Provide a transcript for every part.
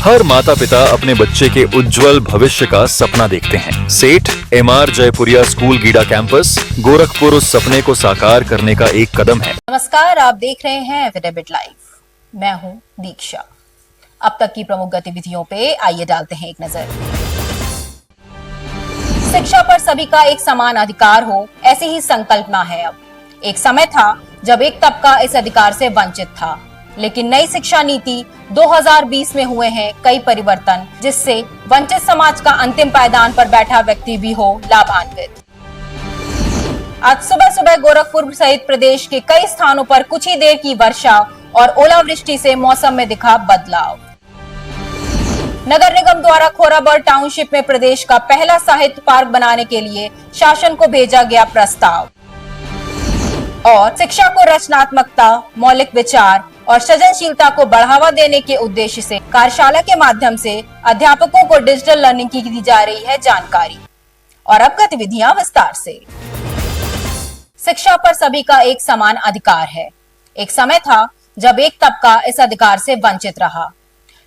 हर माता पिता अपने बच्चे के उज्जवल भविष्य का सपना देखते हैं। सेठ MR Jaipuria school GIDA campus Gorakhpur उस सपने को साकार करने का एक कदम है। नमस्कार, आप देख रहे हैं एफिडेविट लाइव। मैं हूं दीक्षा। अब तक की प्रमुख गतिविधियों पे आइए डालते हैं एक नजर। शिक्षा पर सभी का एक समान अधिकार हो, ऐसी ही संकल्पना है। अब एक समय था जब एक तबका इस अधिकार से वंचित था, लेकिन नई शिक्षा नीति 2020 में हुए हैं कई परिवर्तन, जिससे वंचित समाज का अंतिम पायदान पर बैठा व्यक्ति भी हो लाभान्वित। आज सुबह सुबह गोरखपुर सहित प्रदेश के कई स्थानों पर कुछ ही देर की वर्षा और ओलावृष्टि से मौसम में दिखा बदलाव। नगर निगम द्वारा खोराबड़ टाउनशिप में प्रदेश का पहला साहित्य पार्क बनाने के लिए शासन को भेजा गया प्रस्ताव। और शिक्षा को रचनात्मकता, मौलिक विचार और सृजनशीलता को बढ़ावा देने के उद्देश्य से कार्यशाला के माध्यम से अध्यापकों को डिजिटल लर्निंग की दी जा रही है जानकारी। और अब गतिविधियां विस्तार से। शिक्षा पर सभी का एक समान अधिकार है। एक समय था जब एक तबका इस अधिकार से वंचित रहा।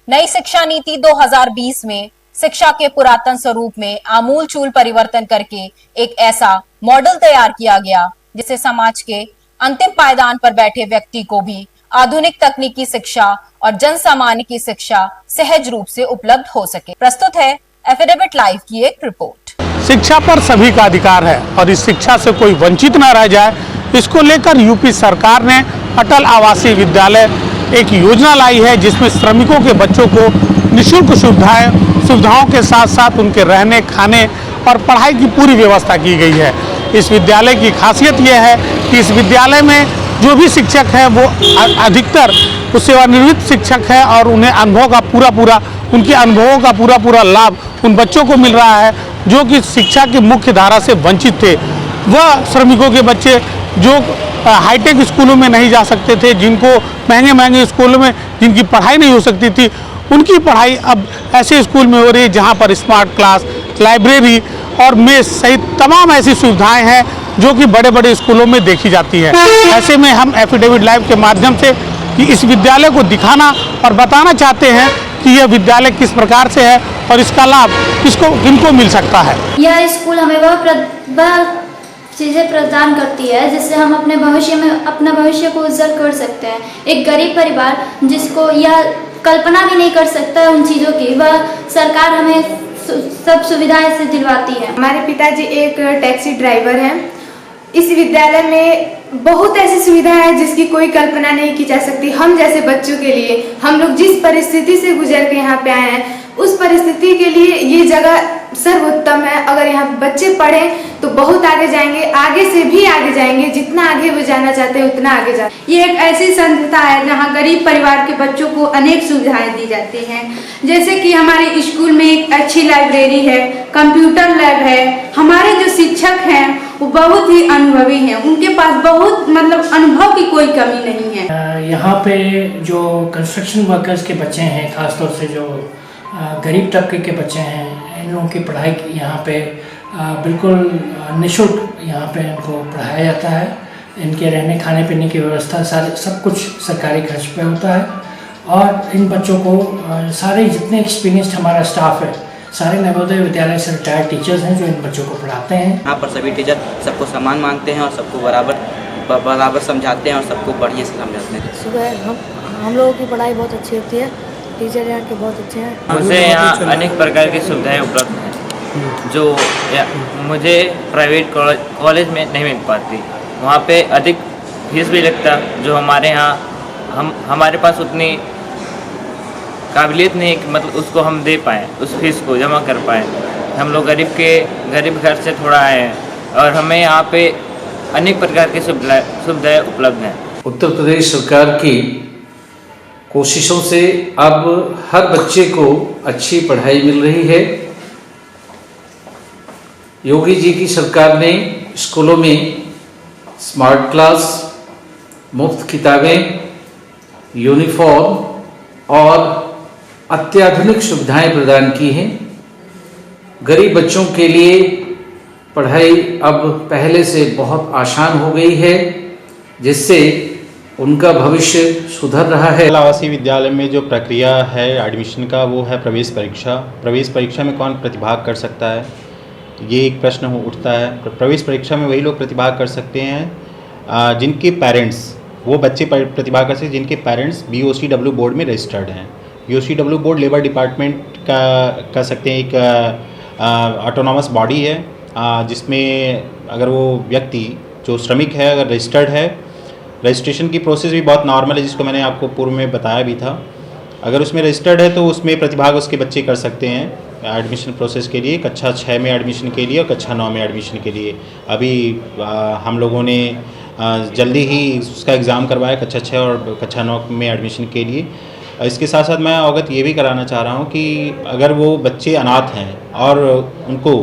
नई शिक्षा नीति 2020 में शिक्षा के पुरातन स्वरूप में आमूलचूल परिवर्तन करके एक ऐसा मॉडल तैयार किया गया जिससे समाज के अंतिम पायदान पर बैठे व्यक्ति को भी आधुनिक तकनीकी शिक्षा और जन सामान्य की शिक्षा सहज रूप से उपलब्ध हो सके। प्रस्तुत है एफिडेविट लाइव की एक रिपोर्ट। शिक्षा पर सभी का अधिकार है और इस शिक्षा से कोई वंचित न रह जाए, इसको लेकर यूपी सरकार ने अटल आवासीय विद्यालय एक योजना लाई है, जिसमें श्रमिकों के बच्चों को निःशुल्क सुविधाओं के साथ साथ उनके रहने, खाने और पढ़ाई की पूरी व्यवस्था की गई है। इस विद्यालय की खासियत यह है कि इस विद्यालय में जो भी शिक्षक है वो अधिकतर सेवानिवृत्त शिक्षक है और उन्हें उनके अनुभवों का पूरा लाभ उन बच्चों को मिल रहा है जो कि शिक्षा की मुख्य धारा से वंचित थे। वह श्रमिकों के बच्चे जो हाईटेक स्कूलों में नहीं जा सकते थे, जिनको महंगे स्कूलों में जिनकी पढ़ाई नहीं हो सकती थी, उनकी पढ़ाई अब ऐसे स्कूल में हो रही है जहाँ पर स्मार्ट क्लास, लाइब्रेरी और मेस सहित तमाम ऐसी सुविधाएं हैं जो कि बड़े स्कूलों में देखी जाती है। ऐसे में हम एफिडेविट लाइव के माध्यम से कि इस विद्यालय को दिखाना और बताना चाहते हैं कि यह विद्यालय किस प्रकार से है और इसका लाभ किनको मिल सकता है। यह स्कूल हमें वह चीज़ें प्रदान करती है जिससे हम अपने अपना भविष्य को उज्जवल कर सकते हैं। एक गरीब परिवार जिसको यह कल्पना भी नहीं कर सकता उन चीज़ों की, वह सरकार हमें सब सुविधाएं से दिलवाती है। हमारे पिताजी एक टैक्सी ड्राइवर हैं। इस विद्यालय में बहुत ऐसी सुविधाएं हैं जिसकी कोई कल्पना नहीं की जा सकती। हम जैसे बच्चों के लिए, हम लोग जिस परिस्थिति से गुजर के यहाँ पे आए हैं, उस परिस्थिति के लिए ये जगह सर्वोत्तम है। अगर यहाँ बच्चे पढ़ें तो बहुत आगे जाएंगे, आगे से भी आगे जाएंगे। जितना आगे वो जाना चाहते हैं उतना आगे जाएंगे। ये एक ऐसी संस्था है जहाँ गरीब परिवार के बच्चों को अनेक सुविधाएं दी जाती हैं, जैसे कि हमारे स्कूल में एक अच्छी लाइब्रेरी है, कंप्यूटर लैब है। हमारे जो शिक्षक हैं वो बहुत ही अनुभवी हैं, उनके पास बहुत अनुभव की कोई कमी नहीं है। यहाँ पे जो कंस्ट्रक्शन वर्कर्स के बच्चे हैं, खासतौर से जो गरीब तबके के बच्चे हैं, इन लोगों की पढ़ाई यहाँ पे बिल्कुल निःशुल्क यहाँ पे इनको पढ़ाया जाता है। इनके रहने खाने पीने की व्यवस्था सब कुछ सरकारी खर्च पे होता है। और इन बच्चों को सारे जितने एक्सपीरियंस्ड हमारा स्टाफ है, सारे नवोदय विद्यालय से रिटायर्ड टीचर्स हैं जो इन बच्चों को पढ़ाते हैं। यहाँ पर सभी टीचर सबको समान मानते हैं और सबको बराबर समझाते हैं और सबको बढ़िया से समझाते हैं। सुबह हम लोगों की पढ़ाई बहुत अच्छी होती है, टीचर यहाँ के बहुत अच्छे हैं। मुझे यहाँ अनेक प्रकार की सुविधाएं उपलब्ध हैं जो मुझे प्राइवेट कॉलेज में नहीं मिल पाती। वहाँ पे अधिक फीस भी लगता, जो हमारे यहाँ हमारे पास उतनी काबिलियत नहीं कि उसको हम दे पाएँ, उस फीस को जमा कर पाएँ। हम लोग गरीब घर से थोड़ा आए हैं और हमें यहाँ पे अनेक प्रकार की सुविधाएं उपलब्ध हैं। उत्तर प्रदेश सरकार की कोशिशों से अब हर बच्चे को अच्छी पढ़ाई मिल रही है। योगी जी की सरकार ने स्कूलों में स्मार्ट क्लास, मुफ्त किताबें, यूनिफॉर्म और अत्याधुनिक सुविधाएं प्रदान की हैं। गरीब बच्चों के लिए पढ़ाई अब पहले से बहुत आसान हो गई है, जिससे उनका भविष्य सुधर रहा है। आवासीय विद्यालय में जो प्रक्रिया है एडमिशन का वो है प्रवेश परीक्षा। प्रवेश परीक्षा में कौन प्रतिभाग कर सकता है, ये एक प्रश्न उठता है। प्रवेश परीक्षा में वही लोग प्रतिभाग कर सकते हैं जिनके पेरेंट्स, वो बच्चे प्रतिभाग कर सकते हैं जिनके पेरेंट्स BOCW बोर्ड में रजिस्टर्ड हैं। BOCW बोर्ड लेबर डिपार्टमेंट का कह सकते हैं एक ऑटोनॉमस बॉडी है जिसमें अगर वो व्यक्ति जो श्रमिक है अगर रजिस्टर्ड है, रजिस्ट्रेशन की प्रोसेस भी बहुत नॉर्मल है जिसको मैंने आपको पूर्व में बताया भी था। अगर उसमें रजिस्टर्ड है तो उसमें प्रतिभाग उसके बच्चे कर सकते हैं एडमिशन प्रोसेस के लिए, कक्षा 6 में एडमिशन के लिए और कक्षा 9 में एडमिशन के लिए। अभी हम लोगों ने जल्दी ही उसका एग्ज़ाम करवाया कक्षा 6 और कक्षा 9 में एडमिशन के लिए। इसके साथ साथ मैं अवगत ये भी कराना चाह रहा हूँ कि अगर वो बच्चे अनाथ हैं और उनको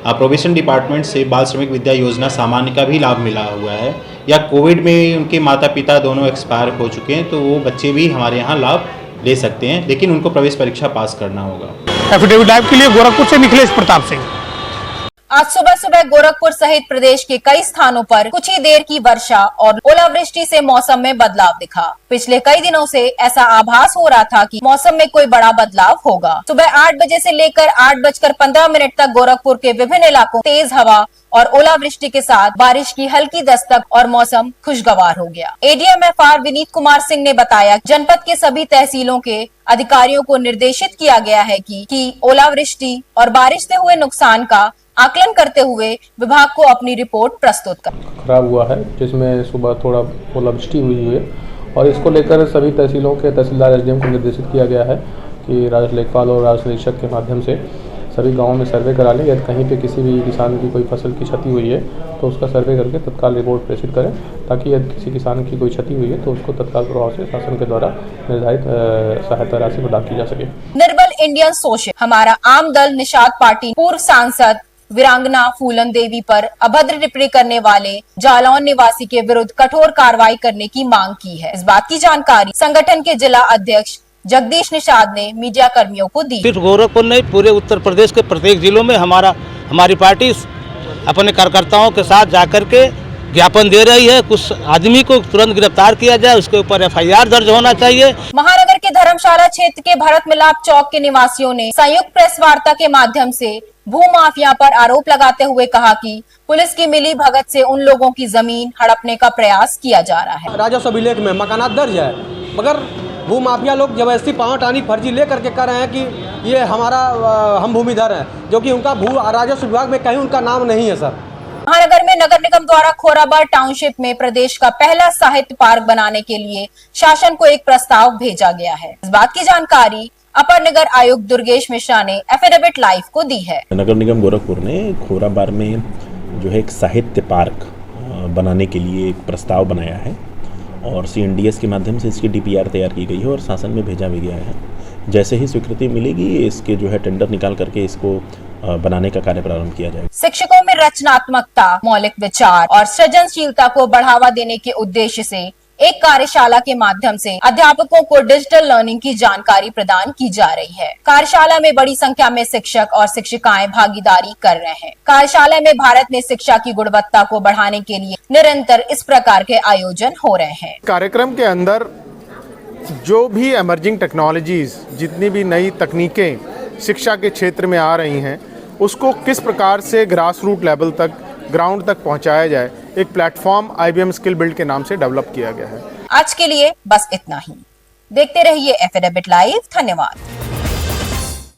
प्रोबेशन डिपार्टमेंट से बाल श्रमिक विद्या योजना सामान्य का भी लाभ मिला हुआ है या कोविड में उनके माता पिता दोनों एक्सपायर हो चुके हैं, तो वो बच्चे भी हमारे यहाँ लाभ ले सकते हैं, लेकिन उनको प्रवेश परीक्षा पास करना होगा। एफिडेविट लाइव के लिए गोरखपुर से निखिलेश प्रताप सिंह। आज सुबह सुबह गोरखपुर सहित प्रदेश के कई स्थानों पर कुछ ही देर की वर्षा और ओलावृष्टि से मौसम में बदलाव दिखा। पिछले कई दिनों से ऐसा आभास हो रहा था कि मौसम में कोई बड़ा बदलाव होगा। सुबह 8 बजे से लेकर 8:15 तक गोरखपुर के विभिन्न इलाकों तेज हवा और ओलावृष्टि के साथ बारिश की हल्की दस्तक और मौसम खुशगवार हो गया। ADM-FR विनीत कुमार सिंह ने बताया जनपद के सभी तहसीलों के अधिकारियों को निर्देशित किया गया है कि ओलावृष्टि और बारिश से हुए नुकसान का आकलन करते हुए विभाग को अपनी रिपोर्ट प्रस्तुत कर। खराब हुआ है जिसमें सुबह थोड़ा ओलावृष्टि हुई है और इसको लेकर सभी तहसीलों के तहसीलदार SDM को निर्देशित किया गया है कि राजस्व लेखपाल और राजस्व निरीक्षक के माध्यम से सभी गांवों में सर्वे करा लें। यदि कहीं पे किसी भी किसान की कोई फसल की क्षति हुई है तो उसका सर्वे करके तत्काल रिपोर्ट प्रेषित करें, ताकि यदि किसी किसान की कोई क्षति हुई है तो उसको तत्काल प्रभाव से शासन के द्वारा निर्धारित सहायता राशि प्रदान की जा सके। निर्बल इंडियन सोशल हमारा आम दल निषाद पार्टी पूर्व सांसद वीरांगना फूलन देवी पर अभद्र टिप्पणी करने वाले जालौन निवासी के विरुद्ध कठोर कार्रवाई करने की मांग की है। इस बात की जानकारी संगठन के जिला अध्यक्ष जगदीश निषाद ने मीडिया कर्मियों को दी। सिर्फ गोरखपुर नहीं, पूरे उत्तर प्रदेश के प्रत्येक जिलों में हमारी पार्टी अपने कार्यकर्ताओं के साथ जाकर के ज्ञापन दे रही है। कुछ आदमी को तुरंत गिरफ्तार किया जाए, उसके ऊपर FIR दर्ज होना चाहिए। महानगर के धर्मशाला क्षेत्र के भरत मिलाप चौक के निवासियों ने संयुक्त प्रेस वार्ता के माध्यम से भू माफिया पर आरोप लगाते हुए कहा कि पुलिस की मिली भगत से उन लोगों की जमीन हड़पने का प्रयास किया जा रहा है। राजस्व अभिलेख में मकानात दर्ज है, मगर भू माफिया लोग जबरदस्ती पाँव टानी फर्जी ले करके कह रहे हैं कि ये हमारा हम भूमिधर है, जो कि उनका राजस्व विभाग में कहीं उनका नाम नहीं है। सर, महानगर में नगर निगम द्वारा खोराबाड़ टाउनशिप में प्रदेश का पहला साहित्य पार्क बनाने के लिए शासन को एक प्रस्ताव भेजा गया है। इस बात की जानकारी अपर नगर आयुक्त दुर्गेश मिश्रा ने एफिडेविट लाइव को दी है। नगर निगम गोरखपुर ने खोराबाड़ में जो है एक साहित्य पार्क बनाने के लिए एक प्रस्ताव बनाया है और CNDS के माध्यम से इसकी DPR तैयार की गई है और शासन में भेजा भी गया है। जैसे ही स्वीकृति मिलेगी इसके जो है टेंडर निकाल करके इसको बनाने का कार्य प्रारंभ किया जाएगा। शिक्षकों में रचनात्मकता, मौलिक विचार और सृजनशीलता को बढ़ावा देने के उद्देश्य से एक कार्यशाला के माध्यम से अध्यापकों को डिजिटल लर्निंग की जानकारी प्रदान की जा रही है। कार्यशाला में बड़ी संख्या में शिक्षक और शिक्षिकाएं भागीदारी कर रहे हैं। कार्यशाला में भारत में शिक्षा की गुणवत्ता को बढ़ाने के लिए निरंतर इस प्रकार के आयोजन हो रहे हैं। कार्यक्रम के अंदर जो भी इमर्जिंग टेक्नोलॉजीज, जितनी भी नई तकनीकें शिक्षा के क्षेत्र में आ रही हैं, उसको किस प्रकार से ग्रास रूट लेवल तक, ग्राउंड तक पहुंचाया जाए, एक प्लेटफॉर्म IBM स्किल बिल्ड के नाम से डेवलप किया गया है। आज के लिए बस इतना ही। देखते रहिए एफिडेविट लाइव। धन्यवाद।